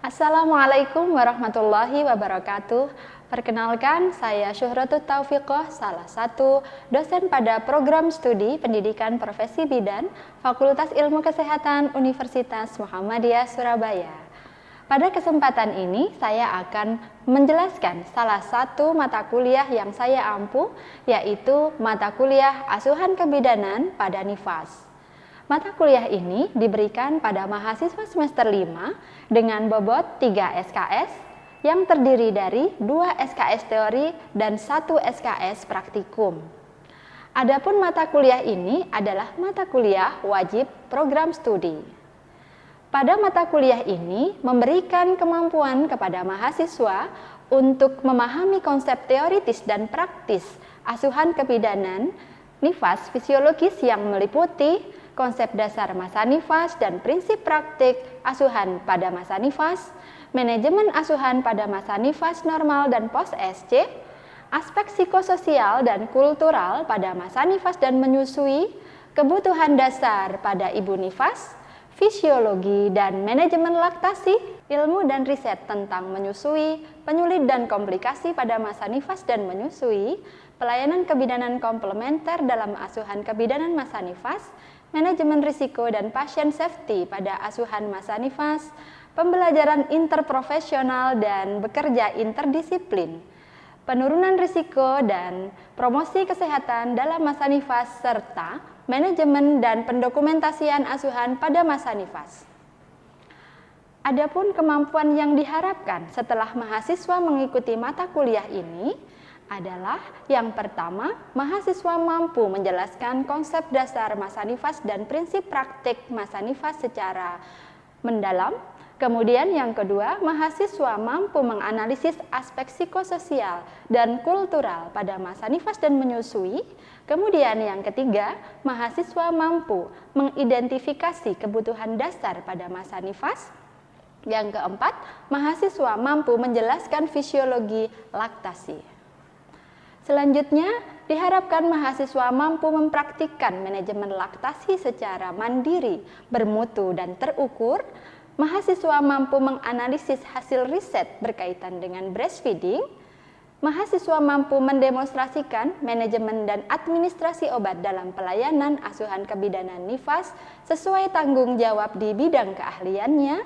Assalamualaikum warahmatullahi wabarakatuh. Perkenalkan, saya Syuhratut Taufiqoh, salah satu dosen pada program studi Pendidikan Profesi Bidan Fakultas Ilmu Kesehatan Universitas Muhammadiyah Surabaya. Pada kesempatan ini, saya akan menjelaskan salah satu mata kuliah yang saya ampu, yaitu mata kuliah Asuhan Kebidanan pada Nifas. Mata kuliah ini diberikan pada mahasiswa semester 5 dengan bobot 3 SKS yang terdiri dari 2 SKS teori dan 1 SKS praktikum. Adapun mata kuliah ini adalah mata kuliah wajib program studi. Pada mata kuliah ini memberikan kemampuan kepada mahasiswa untuk memahami konsep teoritis dan praktis asuhan kebidanan nifas fisiologis yang meliputi konsep dasar masa nifas dan prinsip praktik asuhan pada masa nifas, manajemen asuhan pada masa nifas normal dan pos-SC, aspek psikososial dan kultural pada masa nifas dan menyusui, kebutuhan dasar pada ibu nifas, fisiologi dan manajemen laktasi, ilmu dan riset tentang menyusui, penyulit dan komplikasi pada masa nifas dan menyusui, pelayanan kebidanan komplementer dalam asuhan kebidanan masa nifas, manajemen risiko dan pasien safety pada asuhan masa nifas, pembelajaran interprofesional dan bekerja interdisiplin, penurunan risiko dan promosi kesehatan dalam masa nifas, serta manajemen dan pendokumentasian asuhan pada masa nifas. Adapun kemampuan yang diharapkan setelah mahasiswa mengikuti mata kuliah ini adalah yang pertama, mahasiswa mampu menjelaskan konsep dasar masa nifas dan prinsip praktik masa nifas secara mendalam. Kemudian yang kedua, mahasiswa mampu menganalisis aspek psikososial dan kultural pada masa nifas dan menyusui. Kemudian yang ketiga, mahasiswa mampu mengidentifikasi kebutuhan dasar pada masa nifas. Yang keempat, mahasiswa mampu menjelaskan fisiologi laktasi. Selanjutnya, diharapkan mahasiswa mampu mempraktikkan manajemen laktasi secara mandiri, bermutu, dan terukur. Mahasiswa mampu menganalisis hasil riset berkaitan dengan breastfeeding. Mahasiswa mampu mendemonstrasikan manajemen dan administrasi obat dalam pelayanan asuhan kebidanan nifas sesuai tanggung jawab di bidang keahliannya.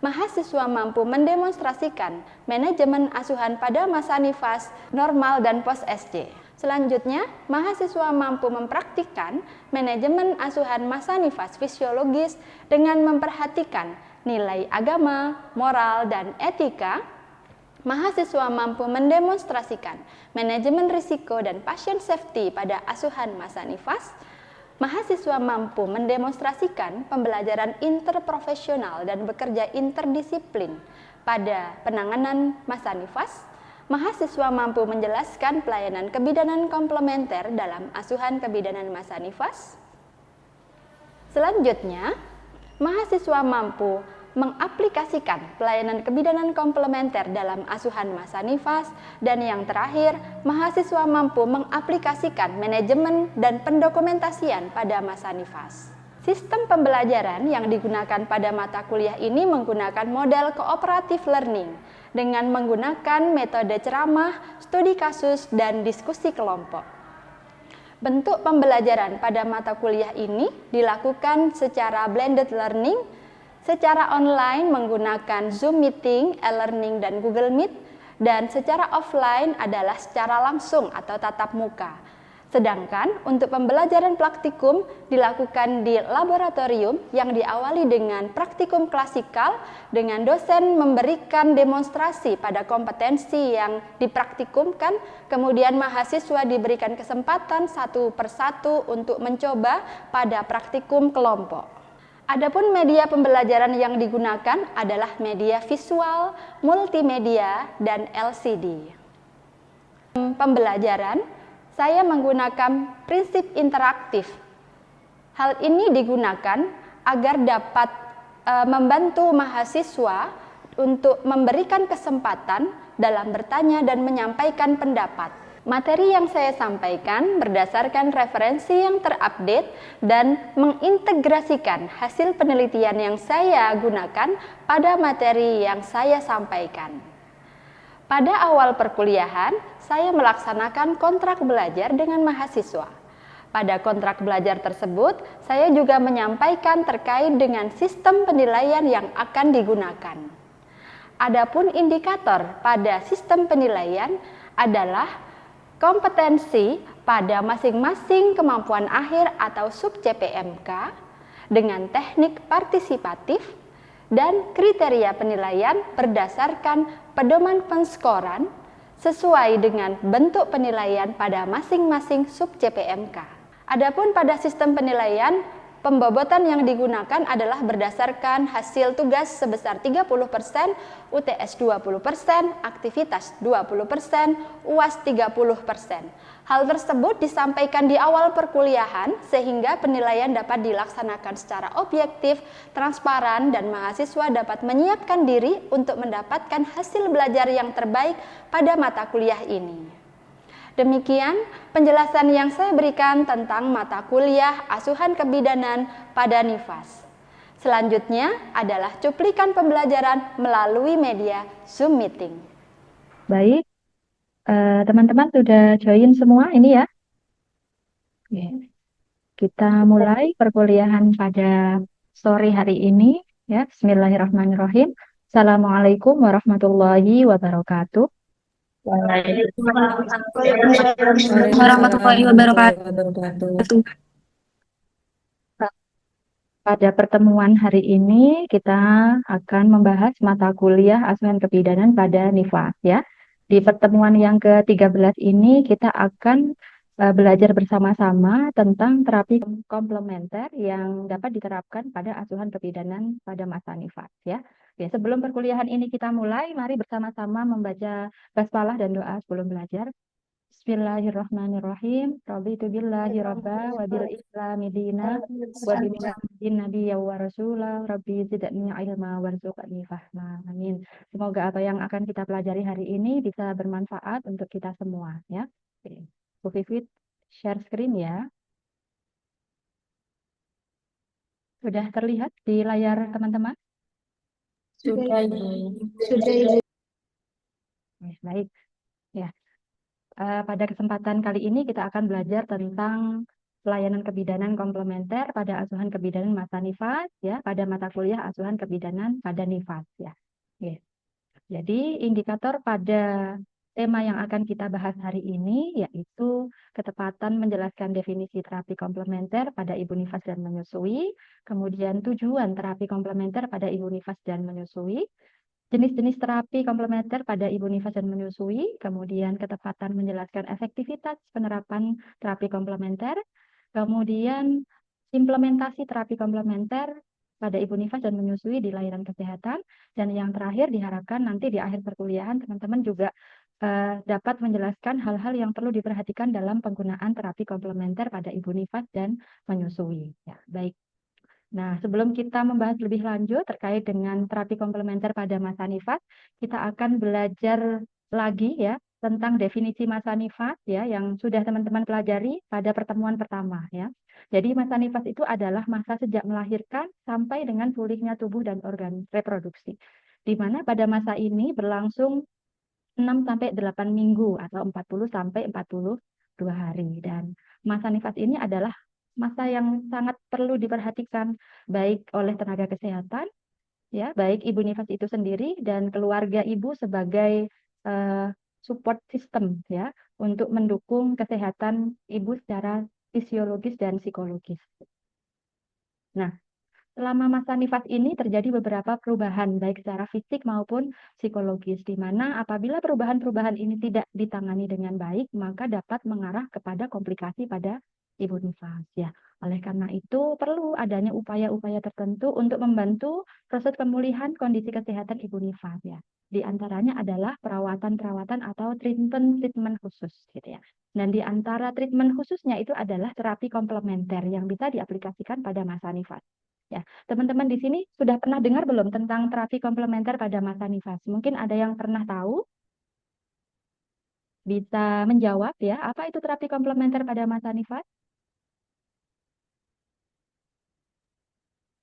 Mahasiswa mampu mendemonstrasikan manajemen asuhan pada masa nifas normal dan pos-SC. Selanjutnya, mahasiswa mampu mempraktikkan manajemen asuhan masa nifas fisiologis dengan memperhatikan nilai agama, moral, dan etika. Mahasiswa mampu mendemonstrasikan manajemen risiko dan pasien safety pada asuhan masa nifas. Mahasiswa mampu mendemonstrasikan pembelajaran interprofesional dan bekerja interdisiplin pada penanganan masa nifas. Mahasiswa mampu menjelaskan pelayanan kebidanan komplementer dalam asuhan kebidanan masa nifas. Selanjutnya, mahasiswa mampu mengaplikasikan pelayanan kebidanan komplementer dalam asuhan masa nifas, dan yang terakhir, mahasiswa mampu mengaplikasikan manajemen dan pendokumentasian pada masa nifas. Sistem pembelajaran yang digunakan pada mata kuliah ini menggunakan model cooperative learning dengan menggunakan metode ceramah, studi kasus, dan diskusi kelompok. Bentuk pembelajaran pada mata kuliah ini dilakukan secara blended learning, secara online menggunakan Zoom Meeting, e-learning, dan Google Meet, dan secara offline adalah secara langsung atau tatap muka. Sedangkan untuk pembelajaran praktikum dilakukan di laboratorium yang diawali dengan praktikum klasikal dengan dosen memberikan demonstrasi pada kompetensi yang dipraktikumkan, kemudian mahasiswa diberikan kesempatan satu persatu untuk mencoba pada praktikum kelompok. Adapun media pembelajaran yang digunakan adalah media visual, multimedia, dan LCD. Pembelajaran, saya menggunakan prinsip interaktif. Hal ini digunakan agar dapat membantu mahasiswa untuk memberikan kesempatan dalam bertanya dan menyampaikan pendapat. Materi yang saya sampaikan berdasarkan referensi yang terupdate dan mengintegrasikan hasil penelitian yang saya gunakan pada materi yang saya sampaikan. Pada awal perkuliahan, saya melaksanakan kontrak belajar dengan mahasiswa. Pada kontrak belajar tersebut, saya juga menyampaikan terkait dengan sistem penilaian yang akan digunakan. Adapun indikator pada sistem penilaian adalah kompetensi pada masing-masing kemampuan akhir atau sub CPMK dengan teknik partisipatif dan kriteria penilaian berdasarkan pedoman penskoran sesuai dengan bentuk penilaian pada masing-masing sub CPMK. Adapun pada sistem penilaian, pembobotan yang digunakan adalah berdasarkan hasil tugas sebesar 30%, UTS 20%, aktivitas 20%, UAS 30%. Hal tersebut disampaikan di awal perkuliahan sehingga penilaian dapat dilaksanakan secara objektif, transparan, dan mahasiswa dapat menyiapkan diri untuk mendapatkan hasil belajar yang terbaik pada mata kuliah ini. Demikian penjelasan yang saya berikan tentang mata kuliah asuhan kebidanan pada Nifas. Selanjutnya adalah cuplikan pembelajaran melalui media Zoom Meeting. Baik, teman-teman sudah join semua ini ya? Oke. Kita mulai perkuliahan pada sore hari ini ya. Bismillahirrahmanirrahim. Assalamualaikum warahmatullahi wabarakatuh. Waalaikumsalam warahmatullahi wabarakatuh. Pada pertemuan hari ini kita akan membahas mata kuliah asuhan kebidanan pada Nifas ya. Di pertemuan yang ke-13 ini kita akan belajar bersama-sama tentang terapi komplementer yang dapat diterapkan pada asuhan kebidanan pada masa Nifas ya. Ya, sebelum perkuliahan ini kita mulai, mari bersama-sama membaca basmalah dan doa sebelum belajar. Bismillahirrahmanirrahim. Raditu billahi rabba wa bil islami dina wa bi muhammadin nabiyya wa rasula rabbi zidni ilma warzuqni fahma. Amin. Semoga apa yang akan kita pelajari hari ini bisa bermanfaat untuk kita semua ya. Oke. Bu Vivit share screen ya. Sudah terlihat di layar teman-teman? Sudah, Ibu. Baik. Ya. Pada kesempatan kali ini kita akan belajar tentang pelayanan kebidanan komplementer pada asuhan kebidanan masa Nifas ya, pada mata kuliah asuhan kebidanan pada Nifas ya. Oke. Jadi indikator pada tema yang akan kita bahas hari ini yaitu ketepatan menjelaskan definisi terapi komplementer pada ibu nifas dan menyusui, kemudian tujuan terapi komplementer pada ibu nifas dan menyusui, jenis-jenis terapi komplementer pada ibu nifas dan menyusui, kemudian ketepatan menjelaskan efektivitas penerapan terapi komplementer, kemudian implementasi terapi komplementer pada ibu nifas dan menyusui di layanan kesehatan, dan yang terakhir diharapkan nanti di akhir perkuliahan teman-teman juga dapat menjelaskan hal-hal yang perlu diperhatikan dalam penggunaan terapi komplementer pada ibu nifas dan menyusui. Ya, baik. Nah, sebelum kita membahas lebih lanjut terkait dengan terapi komplementer pada masa nifas, kita akan belajar lagi ya tentang definisi masa nifas ya yang sudah teman-teman pelajari pada pertemuan pertama ya. Jadi masa nifas itu adalah masa sejak melahirkan sampai dengan pulihnya tubuh dan organ reproduksi. Di mana pada masa ini berlangsung 6 sampai 8 minggu atau 40 sampai 42 hari, dan masa nifas ini adalah masa yang sangat perlu diperhatikan baik oleh tenaga kesehatan ya, baik ibu nifas itu sendiri dan keluarga ibu sebagai support system ya untuk mendukung kesehatan ibu secara fisiologis dan psikologis. Nah, selama masa nifas ini terjadi beberapa perubahan baik secara fisik maupun psikologis, di mana apabila perubahan-perubahan ini tidak ditangani dengan baik maka dapat mengarah kepada komplikasi pada ibu nifas ya. Oleh karena itu perlu adanya upaya-upaya tertentu untuk membantu proses pemulihan kondisi kesehatan ibu nifas ya. Di antaranya adalah perawatan-perawatan atau treatment khusus gitu ya. Dan di antara treatment khususnya itu adalah terapi komplementer yang bisa diaplikasikan pada masa nifas. Ya, teman-teman di sini sudah pernah dengar belum tentang terapi komplementer pada masa nifas? Mungkin ada yang pernah tahu? bisa menjawab ya, apa itu terapi komplementer pada masa nifas?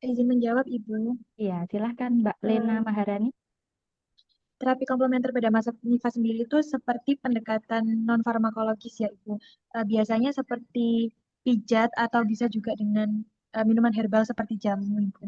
Izin menjawab, Ibu. Iya, silahkan Mbak Lena Maharani. Terapi komplementer pada masa nifas sendiri itu seperti pendekatan non-farmakologis ya, Ibu. Biasanya seperti pijat atau bisa juga dengan minuman herbal seperti jamu, Ibu.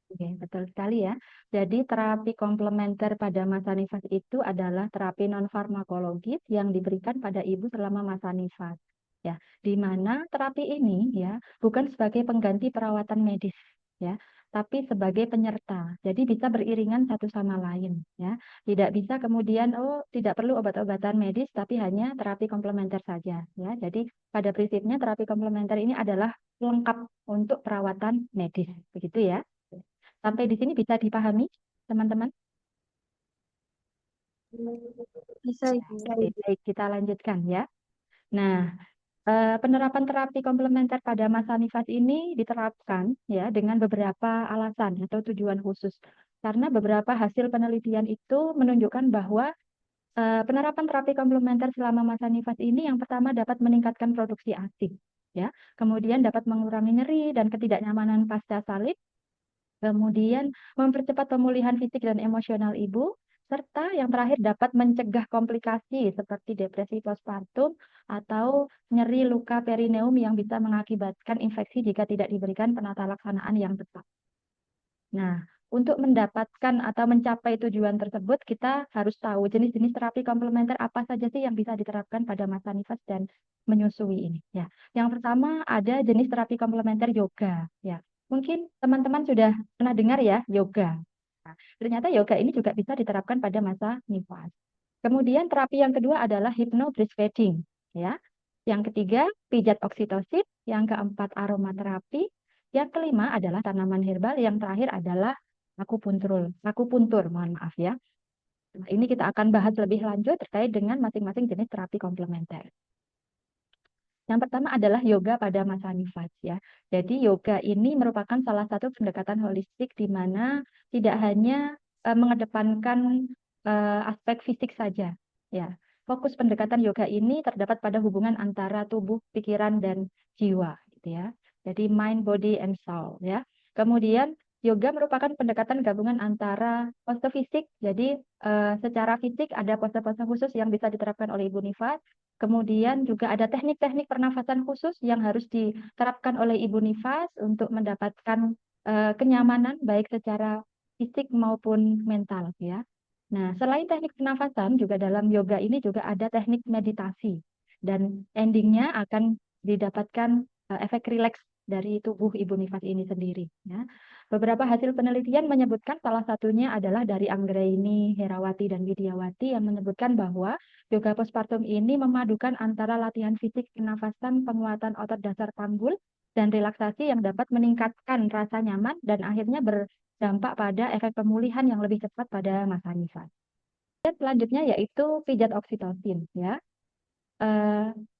Oke, betul sekali ya. Jadi terapi komplementer pada masa nifas itu adalah terapi non-farmakologis yang diberikan pada ibu selama masa nifas. Ya, di mana terapi ini ya bukan sebagai pengganti perawatan medis ya, tapi sebagai penyerta. Jadi bisa beriringan satu sama lain ya. Tidak bisa kemudian tidak perlu obat-obatan medis tapi hanya terapi komplementer saja ya. Jadi pada prinsipnya terapi komplementer ini adalah lengkap untuk perawatan medis, begitu ya. Sampai di sini bisa dipahami, teman-teman? Bisa, Ibu. Oke, baik, kita lanjutkan ya. Nah, penerapan terapi komplementer pada masa nifas ini diterapkan ya dengan beberapa alasan atau tujuan khusus. Karena beberapa hasil penelitian itu menunjukkan bahwa penerapan terapi komplementer selama masa nifas ini yang pertama dapat meningkatkan produksi ASI, ya. Kemudian dapat mengurangi nyeri dan ketidaknyamanan pasca salib. Kemudian mempercepat pemulihan fisik dan emosional ibu, serta yang terakhir dapat mencegah komplikasi seperti depresi postpartum atau nyeri luka perineum yang bisa mengakibatkan infeksi jika tidak diberikan penata laksanaan yang tepat. Nah, untuk mendapatkan atau mencapai tujuan tersebut, kita harus tahu jenis-jenis terapi komplementer apa saja sih yang bisa diterapkan pada masa nifas dan menyusui ini. Ya, yang pertama ada jenis terapi komplementer yoga. Ya, mungkin teman-teman sudah pernah dengar ya yoga. Nah, ternyata yoga ini juga bisa diterapkan pada masa nifas. Kemudian terapi yang kedua adalah hypnobreathing. Ya, yang ketiga pijat oksitosin. Yang keempat aromaterapi. Yang kelima adalah tanaman herbal. Yang terakhir adalah akupuntur, mohon maaf ya. Nah, ini kita akan bahas lebih lanjut terkait dengan masing-masing jenis terapi komplementer. Yang pertama adalah yoga pada masa nifas ya. Jadi yoga ini merupakan salah satu pendekatan holistik di mana tidak hanya mengedepankan aspek fisik saja ya. Fokus pendekatan yoga ini terdapat pada hubungan antara tubuh, pikiran dan jiwa gitu ya. Jadi mind, body and soul ya. Kemudian yoga merupakan pendekatan gabungan antara pose fisik. Jadi secara fisik ada pose-pose khusus yang bisa diterapkan oleh ibu nifas. Kemudian juga ada teknik-teknik pernafasan khusus yang harus diterapkan oleh ibu nifas untuk mendapatkan kenyamanan baik secara fisik maupun mental ya. Nah, selain teknik pernafasan juga dalam yoga ini juga ada teknik meditasi dan endingnya akan didapatkan efek rileks dari tubuh ibu nifas ini sendiri ya. Beberapa hasil penelitian menyebutkan salah satunya adalah dari Anggraini, Herawati, dan Widiawati yang menyebutkan bahwa yoga postpartum ini memadukan antara latihan fisik, pernafasan, penguatan otot dasar panggul, dan relaksasi yang dapat meningkatkan rasa nyaman dan akhirnya berdampak pada efek pemulihan yang lebih cepat pada masa nifas. Selanjutnya yaitu pijat oksitosin ya.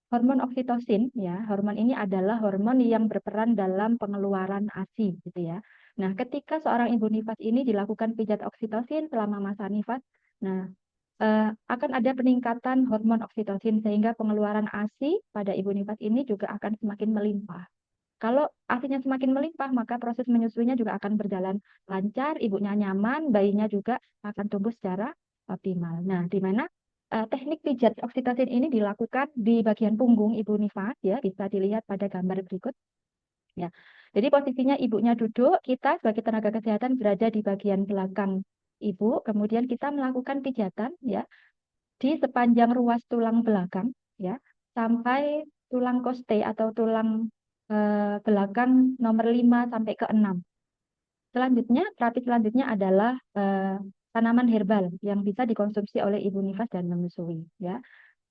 Hormon oksitosin ya, hormon ini adalah hormon yang berperan dalam pengeluaran ASI gitu ya. Nah, ketika seorang ibu nifas ini dilakukan pijat oksitosin selama masa nifas, nah akan ada peningkatan hormon oksitosin sehingga pengeluaran ASI pada ibu nifas ini juga akan semakin melimpah. Kalau ASInya semakin melimpah, maka proses menyusuinya juga akan berjalan lancar, ibunya nyaman, bayinya juga akan tumbuh secara optimal. Nah, di mana teknik pijat oksitosin ini dilakukan di bagian punggung ibu nifas ya, bisa dilihat pada gambar berikut. Ya. Jadi posisinya ibunya duduk, kita sebagai tenaga kesehatan berada di bagian belakang ibu, kemudian kita melakukan pijatan ya di sepanjang ruas tulang belakang ya sampai tulang koste atau tulang belakang nomor 5 sampai ke 6. Selanjutnya, terapi selanjutnya adalah tanaman herbal yang bisa dikonsumsi oleh ibu nifas dan menyusui ya.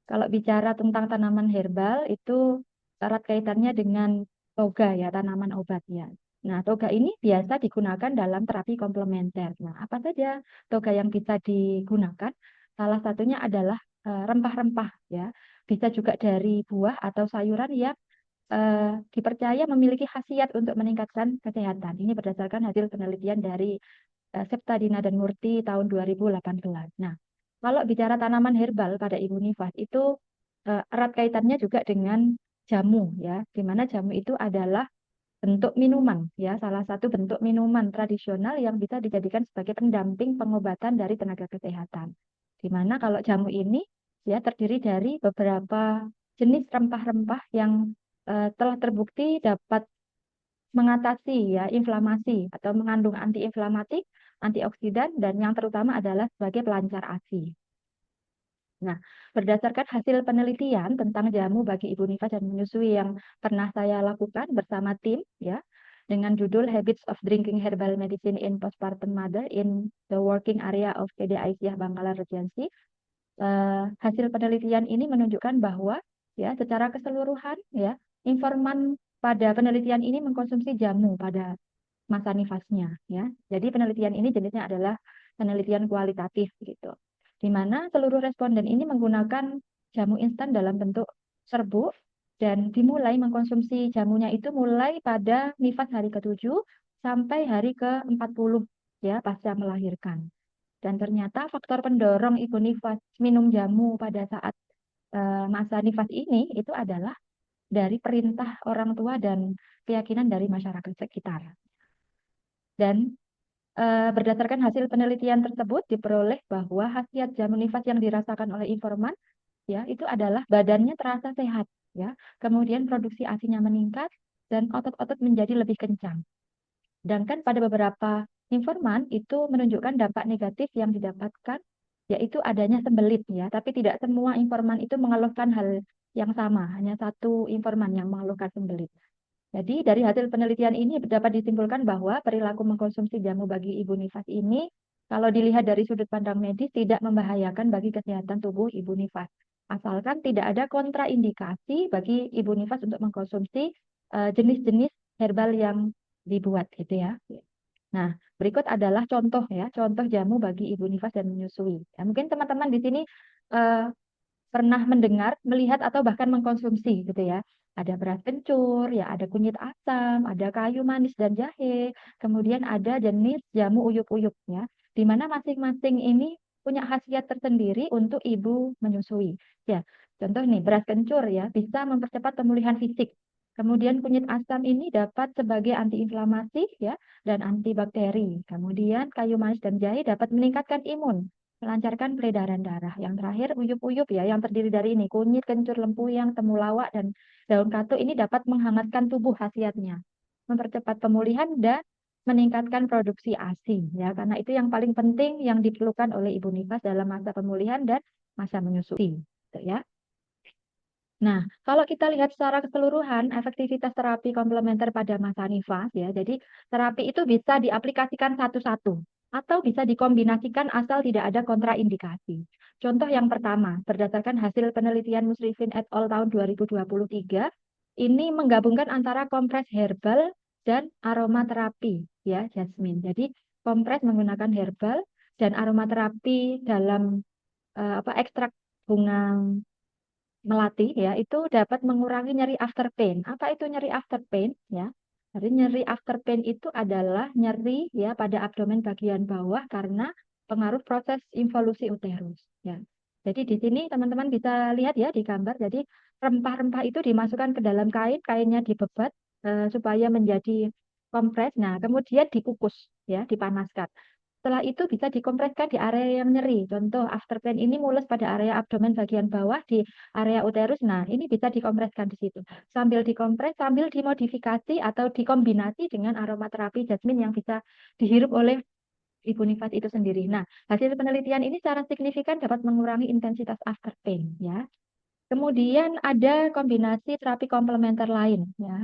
Kalau bicara tentang tanaman herbal itu erat kaitannya dengan toga ya, tanaman obat ya. Nah, toga ini biasa digunakan dalam terapi komplementer. Nah, apa saja toga yang bisa digunakan? Salah satunya adalah rempah-rempah ya. Bisa juga dari buah atau sayuran yang dipercaya memiliki khasiat untuk meningkatkan kesehatan. Ini berdasarkan hasil penelitian dari Septadina dan Murti tahun 2018. Nah, kalau bicara tanaman herbal pada ibu nifas itu erat kaitannya juga dengan jamu ya, di mana jamu itu adalah bentuk minuman ya, salah satu bentuk minuman tradisional yang bisa dijadikan sebagai pendamping pengobatan dari tenaga kesehatan. Di mana kalau jamu ini ya terdiri dari beberapa jenis rempah-rempah yang telah terbukti dapat mengatasi ya inflamasi atau mengandung antiinflamatik, antioksidan dan yang terutama adalah sebagai pelancar ASI. Nah, berdasarkan hasil penelitian tentang jamu bagi ibu nifas dan menyusui yang pernah saya lakukan bersama tim ya, dengan judul Habits of Drinking Herbal Medicine in Postpartum Mother in the Working Area of PD Aisyah Bangkalan Regency, hasil penelitian ini menunjukkan bahwa ya secara keseluruhan ya informan pada penelitian ini mengkonsumsi jamu pada masa nifasnya ya. Jadi penelitian ini jenisnya adalah penelitian kualitatif gitu. Di mana seluruh responden ini menggunakan jamu instan dalam bentuk serbuk dan dimulai mengkonsumsi jamunya itu mulai pada nifas hari ke-7 sampai hari ke-40 ya pasca melahirkan. Dan ternyata faktor pendorong ibu nifas minum jamu pada saat masa nifas ini itu adalah dari perintah orang tua dan keyakinan dari masyarakat sekitar. Dan berdasarkan hasil penelitian tersebut diperoleh bahwa khasiat jamu nifas yang dirasakan oleh informan ya itu adalah badannya terasa sehat ya, kemudian produksi ASINya meningkat dan otot-otot menjadi lebih kencang. Sedangkan pada beberapa informan itu menunjukkan dampak negatif yang didapatkan yaitu adanya sembelit ya, tapi tidak semua informan itu mengeluhkan hal yang sama, hanya satu informan yang mengeluhkan sembelit. Jadi dari hasil penelitian ini dapat disimpulkan bahwa perilaku mengkonsumsi jamu bagi ibu nifas ini kalau dilihat dari sudut pandang medis tidak membahayakan bagi kesehatan tubuh ibu nifas. Asalkan tidak ada kontraindikasi bagi ibu nifas untuk mengkonsumsi jenis-jenis herbal yang dibuat gitu ya. Nah, berikut adalah contoh ya, contoh jamu bagi ibu nifas dan menyusui. Ya, mungkin teman-teman di sini eh, pernah mendengar, melihat atau bahkan mengkonsumsi gitu ya. Ada beras kencur, ya ada kunyit asam, ada kayu manis dan jahe, kemudian ada jenis jamu uyup-uyup ya, di mana masing-masing ini punya khasiat tersendiri untuk ibu menyusui. Ya, contoh nih beras kencur ya bisa mempercepat pemulihan fisik. Kemudian kunyit asam ini dapat sebagai antiinflamasi ya dan antibakteri. Kemudian kayu manis dan jahe dapat meningkatkan imun, melancarkan peredaran darah. Yang terakhir uyup-uyup ya yang terdiri dari ini kunyit, kencur, lempuyang, temulawak dan daun katu ini dapat menghangatkan tubuh khasiatnya, mempercepat pemulihan dan meningkatkan produksi ASI ya karena itu yang paling penting yang diperlukan oleh ibu nifas dalam masa pemulihan dan masa menyusui gitu ya. Nah, kalau kita lihat secara keseluruhan efektivitas terapi komplementer pada masa nifas ya, jadi terapi itu bisa diaplikasikan satu-satu atau bisa dikombinasikan asal tidak ada kontraindikasi. Contoh yang pertama, berdasarkan hasil penelitian Musrifin et al. Tahun 2023, ini menggabungkan antara kompres herbal dan aromaterapi ya, Jasmine. Jadi kompres menggunakan herbal dan aromaterapi dalam ekstrak bunga melati ya itu dapat mengurangi nyeri after pain. Apa itu nyeri after pain ya? Jadi nyeri after pain itu adalah nyeri ya pada abdomen bagian bawah karena pengaruh proses involusi uterus ya. Jadi di sini teman-teman bisa lihat ya di gambar. Jadi rempah-rempah itu dimasukkan ke dalam kain, kainnya dibebat supaya menjadi kompres. Nah, kemudian dikukus ya, dipanaskan. Setelah itu bisa dikompreskan di area yang nyeri. Contoh after pain ini mulus pada area abdomen bagian bawah di area uterus. Nah, ini bisa dikompreskan di situ. Sambil dikompres, sambil dimodifikasi atau dikombinasi dengan aromaterapi jasmin yang bisa dihirup oleh ibu nifas itu sendiri. Nah, hasil penelitian ini secara signifikan dapat mengurangi intensitas after pain ya. Kemudian ada kombinasi terapi komplementer lain ya.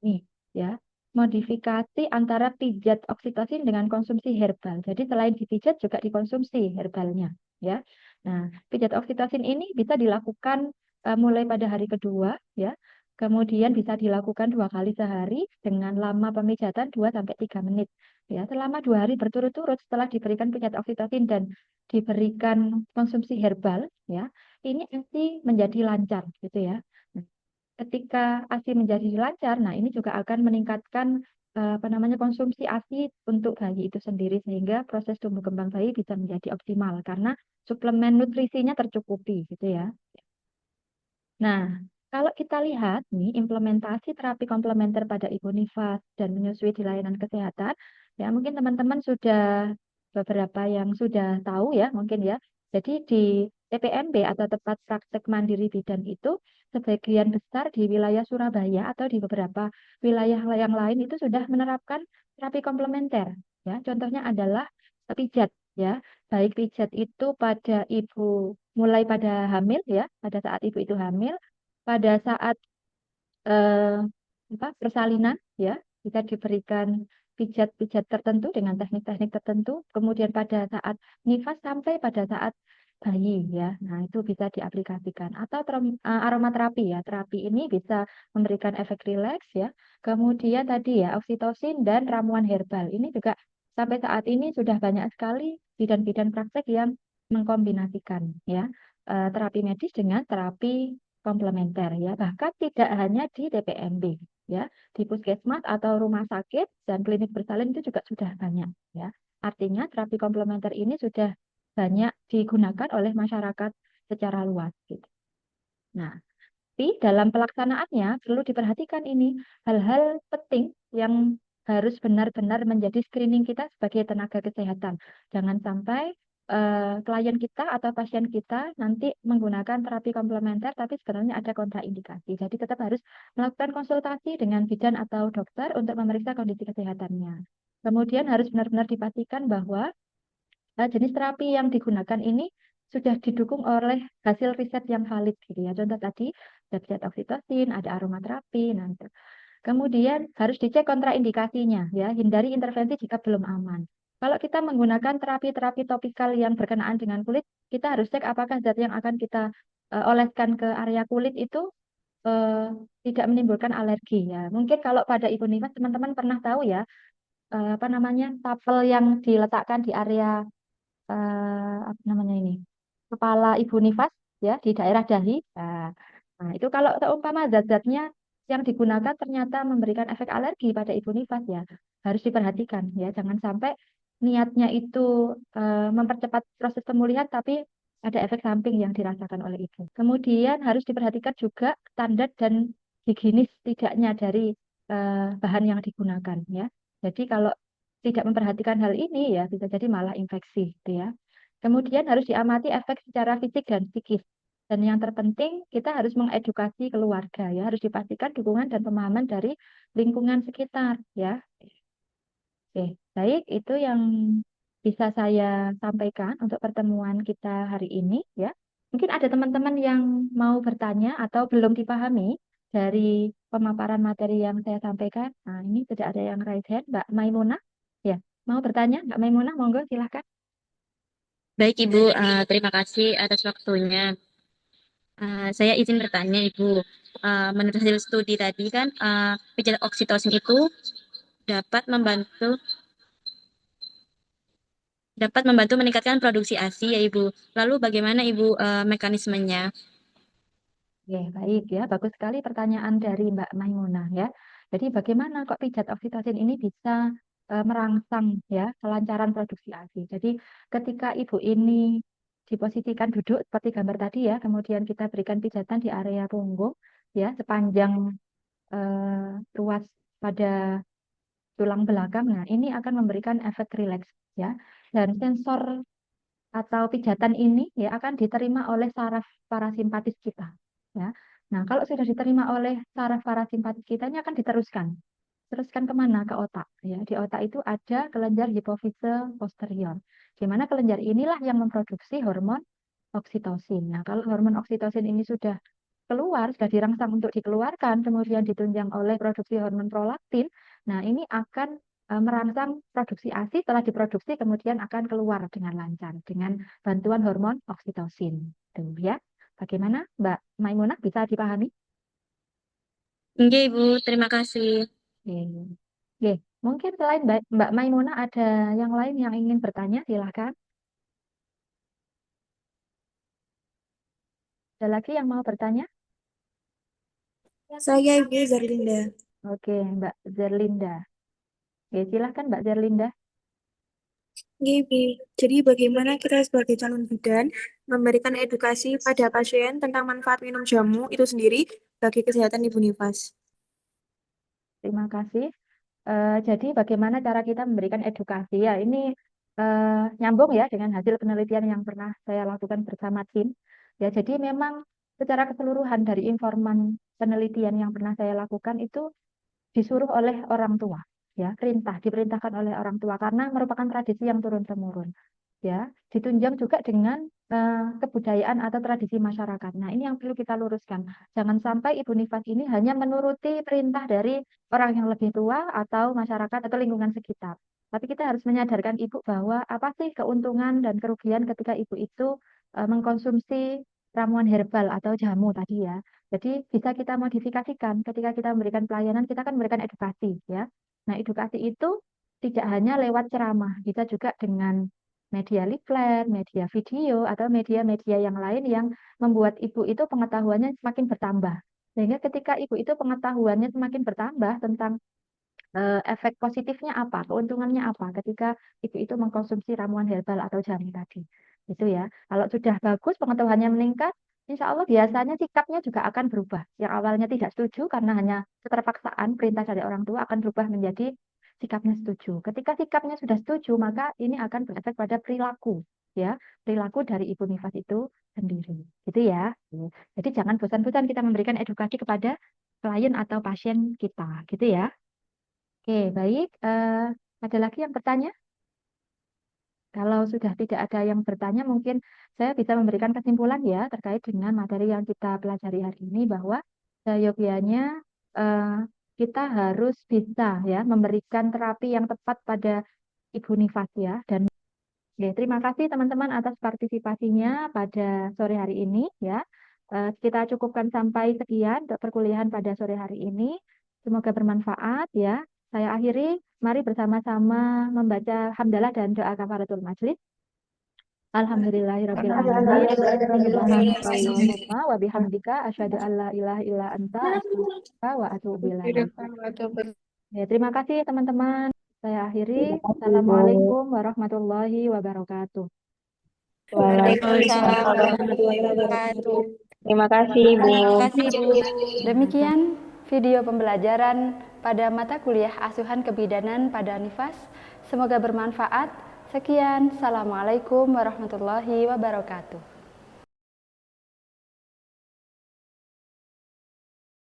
Nih, ya. Modifikasi antara pijat oksitosin dengan konsumsi herbal. Jadi selain dipijat juga dikonsumsi herbalnya, ya. Nah, pijat oksitosin ini bisa dilakukan mulai pada hari kedua, ya. Kemudian bisa dilakukan 2 kali sehari dengan lama pemijatan 2 sampai 3 menit. Ya, selama 2 hari berturut-turut setelah diberikan pijat oksitosin dan diberikan konsumsi herbal, ya, ini ASI menjadi lancar, gitu ya. Ketika ASI menjadi lancar, nah ini juga akan meningkatkan konsumsi ASI untuk bayi itu sendiri sehingga proses tumbuh kembang bayi bisa menjadi optimal karena suplemen nutrisinya tercukupi gitu ya. Nah, kalau kita lihat nih implementasi terapi komplementer pada ibu nifas dan menyusui di layanan kesehatan, ya mungkin teman-teman sudah beberapa yang sudah tahu ya mungkin ya. Jadi di TPMB atau tempat praktek mandiri bidan itu sebagian besar di wilayah Surabaya atau di beberapa wilayah yang lain itu sudah menerapkan terapi komplementer. Ya, contohnya adalah pijat ya, baik pijat itu pada ibu mulai pada hamil ya, pada saat ibu itu hamil, pada saat eh, persalinan ya, kita diberikan pijat-pijat tertentu dengan teknik-teknik tertentu, kemudian pada saat nifas sampai pada saat bayi ya. Nah, itu bisa diaplikasikan atau aromaterapi ya. Terapi ini bisa memberikan efek rileks ya. Kemudian tadi ya oksitosin dan ramuan herbal. Ini juga sampai saat ini sudah banyak sekali bidan-bidan praktek yang mengkombinasikan ya terapi medis dengan terapi komplementer ya. Bahkan tidak hanya di TPMB ya, di puskesmas atau rumah sakit dan klinik bersalin itu juga sudah banyak ya. Artinya terapi komplementer ini sudah banyak digunakan oleh masyarakat secara luas gitu. Nah, tapi dalam pelaksanaannya perlu diperhatikan ini hal-hal penting yang harus benar-benar menjadi screening kita sebagai tenaga kesehatan. Jangan sampai klien kita atau pasien kita nanti menggunakan terapi komplementer tapi sebenarnya ada kontraindikasi. Jadi tetap harus melakukan konsultasi dengan bidan atau dokter untuk memeriksa kondisi kesehatannya. Kemudian harus benar-benar dipastikan bahwa jenis terapi yang digunakan ini sudah didukung oleh hasil riset yang valid gitu ya. Contoh tadi ada zat oksitosin, ada aromaterapi, nanti. Kemudian harus dicek kontraindikasinya ya, hindari intervensi jika belum aman. Kalau kita menggunakan terapi-terapi topikal yang berkenaan dengan kulit, kita harus cek apakah zat yang akan kita oleskan ke area kulit itu eh, tidak menimbulkan alergi ya. Mungkin kalau pada ibu nifas teman-teman pernah tahu ya apa namanya tapel yang diletakkan di area apa namanya ini kepala ibu nifas ya di daerah dahi. Nah, itu kalau seumpama zat-zatnya yang digunakan ternyata memberikan efek alergi pada ibu nifas ya harus diperhatikan ya jangan sampai niatnya itu mempercepat proses pemulihan tapi ada efek samping yang dirasakan oleh ibu. Kemudian harus diperhatikan juga standar dan higienis tidaknya dari bahan yang digunakan ya. Jadi kalau tidak memperhatikan hal ini ya bisa jadi malah infeksi gitu ya. Kemudian harus diamati efek secara fisik dan psikis. Dan yang terpenting kita harus mengedukasi keluarga ya, harus dipastikan dukungan dan pemahaman dari lingkungan sekitar ya. Oke, baik itu yang bisa saya sampaikan untuk pertemuan kita hari ini ya. Mungkin ada teman-teman yang mau bertanya atau belum dipahami dari pemaparan materi yang saya sampaikan. Nah, ini tidak ada yang raise hand, Mbak Maimunah. Ya, mau bertanya, Mbak Maimunah, monggo silahkan. Baik Ibu, terima kasih atas waktunya. Saya izin bertanya Ibu, menurut hasil studi tadi kan pijat oksitosin itu dapat membantu dapat membantu meningkatkan produksi ASI ya Ibu. Lalu bagaimana Ibu mekanismenya? Oke, baik ya. Bagus sekali pertanyaan dari Mbak Maimunah ya. Jadi bagaimana kok pijat oksitosin ini bisa merangsang ya kelancaran produksi ASI. Jadi ketika ibu ini diposisikan duduk seperti gambar tadi ya, kemudian kita berikan pijatan di area punggung ya sepanjang ruas pada tulang belakang. Nah, ini akan memberikan efek rileks ya. Dan sensor atau pijatan ini ya akan diterima oleh saraf parasimpatis kita ya. Nah, kalau sudah diterima oleh saraf parasimpatis kita ini akan diteruskan. Teruskan kemana? Ke otak ya. Di otak itu ada kelenjar hipofise posterior. Di mana kelenjar inilah yang memproduksi hormon oksitosin. Nah, kalau hormon oksitosin ini sudah keluar, sudah dirangsang untuk dikeluarkan, kemudian ditunjang oleh produksi hormon prolaktin. Nah, ini akan merangsang produksi ASI setelah diproduksi kemudian akan keluar dengan lancar dengan bantuan hormon oksitosin. Tuh ya. Bagaimana Mbak Maimunah bisa dipahami? Oke Ibu, terima kasih. Oke. Oke. Mungkin selain Mbak Maimunah ada yang lain yang ingin bertanya, silahkan. Ada lagi yang mau bertanya? Saya Ibu Zarlinda. Oke, Mbak Zerlinda. Oke, silahkan Mbak Zerlinda. Gibi. Jadi bagaimana kita sebagai calon bidan memberikan edukasi pada pasien tentang manfaat minum jamu itu sendiri bagi kesehatan ibu nifas. Terima kasih. Jadi bagaimana cara kita memberikan edukasi? Ya, ini nyambung ya dengan hasil penelitian yang pernah saya lakukan bersama tim. Ya, jadi memang secara keseluruhan dari informan penelitian yang pernah saya lakukan itu disuruh oleh orang tua, ya, diperintahkan oleh orang tua karena merupakan tradisi yang turun-temurun, ya, ditunjang juga dengan kebudayaan atau tradisi masyarakat. Nah, ini yang perlu kita luruskan. Jangan sampai ibu nifas ini hanya menuruti perintah dari orang yang lebih tua atau masyarakat atau lingkungan sekitar. Tapi kita harus menyadarkan ibu bahwa apa sih keuntungan dan kerugian ketika ibu itu mengkonsumsi ramuan herbal atau jamu tadi ya. Jadi bisa kita modifikasikan ketika kita memberikan pelayanan, kita kan memberikan edukasi ya. Nah, edukasi itu tidak hanya lewat ceramah, bisa juga dengan media leaflet, media video, atau media-media yang lain yang membuat ibu itu pengetahuannya semakin bertambah. Sehingga ketika ibu itu pengetahuannya semakin bertambah tentang efek positifnya apa, keuntungannya apa ketika ibu itu mengkonsumsi ramuan herbal atau jamu tadi. Itu ya. Kalau sudah bagus, pengetahuannya meningkat, insya Allah biasanya sikapnya juga akan berubah. Yang awalnya tidak setuju karena hanya keterpaksaan perintah dari orang tua akan berubah menjadi sikapnya setuju. Ketika sikapnya sudah setuju, maka ini akan berefek pada perilaku, ya, perilaku dari ibu nifas itu sendiri. Gitu ya. Jadi jangan bosan-bosan kita memberikan edukasi kepada klien atau pasien kita, gitu ya. Oke, baik. Ada lagi yang bertanya? Kalau sudah tidak ada yang bertanya, mungkin saya bisa memberikan kesimpulan ya terkait dengan materi yang kita pelajari hari ini bahwa seyogyanya eh, kita harus bisa ya memberikan terapi yang tepat pada ibu nifas ya. Dan ya, terima kasih teman-teman atas partisipasinya pada sore hari ini ya. Kita cukupkan sampai sekian untuk perkuliahan pada sore hari ini. Semoga bermanfaat ya. Saya akhiri, mari bersama-sama membaca hamdalah dan doa kafaratul majlis. Alhamdulillahirabbil alamin. Subhanakallahumma wa bihamdika asyhadu an la ilaha illa anta astaghfiruka wa atubu ilaik. Ya, terima kasih teman-teman. Saya akhiri. Assalamualaikum warahmatullahi wabarakatuh. Waalaikumsalam warahmatullahi wabarakatuh. Terima kasih, Ibu. Demikian video pembelajaran pada mata kuliah asuhan kebidanan pada Nifas. Semoga bermanfaat. Sekian, Assalamualaikum warahmatullahi wabarakatuh.